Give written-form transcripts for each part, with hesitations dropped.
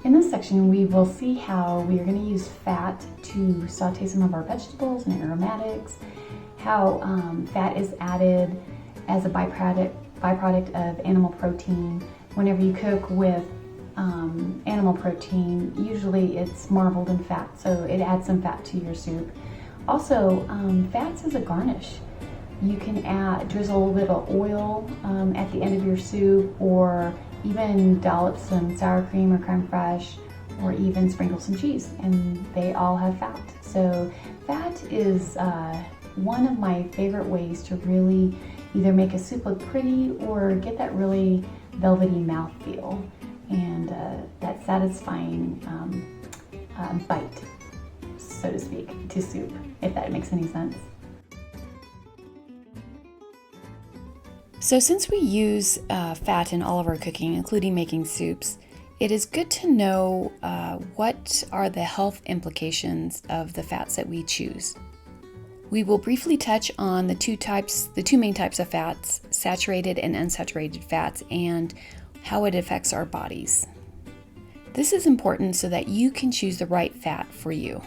In this section, we will see how we are going to use fat to saute some of our vegetables and aromatics, how fat is added as a byproduct of animal protein. Whenever you cook with animal protein, usually it's marbled in fat, so it adds some fat to your soup. Also, fats as a garnish. You can drizzle a little bit of oil at the end of your soup, or even dollop some sour cream or creme fraiche, or even sprinkle some cheese, and they all have fat. So fat is one of my favorite ways to really either make a soup look pretty or get that really velvety mouthfeel and that satisfying bite, so to speak, to soup, if that makes any sense. So since we use fat in all of our cooking, including making soups, it is good to know what are the health implications of the fats that we choose. We will briefly touch on the two main types of fats, saturated and unsaturated fats, and how it affects our bodies. This is important so that you can choose the right fat for you.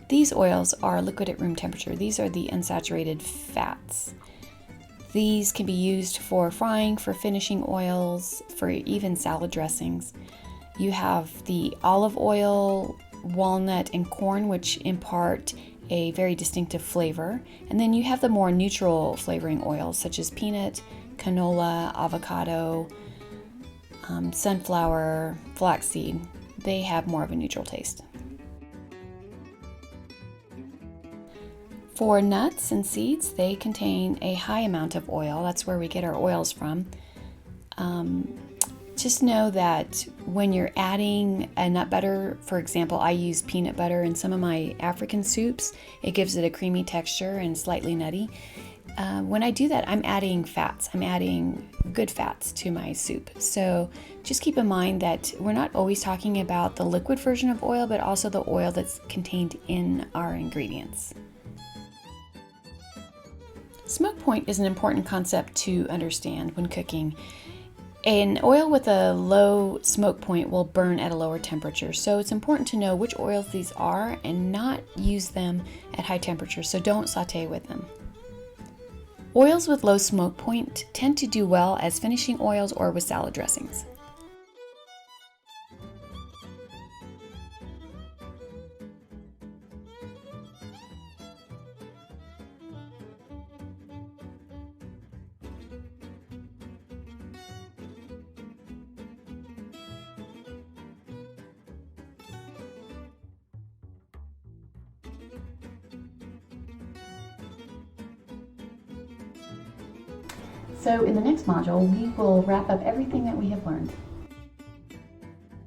These oils are liquid at room temperature. These are the unsaturated fats. These can be used for frying, for finishing oils, for even salad dressings. You have the olive oil, walnut, and corn, which impart a very distinctive flavor. And then you have the more neutral flavoring oils, such as peanut, canola, avocado, sunflower, flaxseed. They have more of a neutral taste. For nuts and seeds, they contain a high amount of oil. That's where we get our oils from. Just know that when you're adding a nut butter, for example, I use peanut butter in some of my African soups. It gives it a creamy texture and slightly nutty. When I do that, I'm adding fats. I'm adding good fats to my soup. So just keep in mind that we're not always talking about the liquid version of oil, but also the oil that's contained in our ingredients. Smoke point is an important concept to understand when cooking. An oil with a low smoke point will burn at a lower temperature, so it's important to know which oils these are and not use them at high temperatures, so don't saute with them. Oils with low smoke point tend to do well as finishing oils or with salad dressings. So in the next module, we will wrap up everything that we have learned.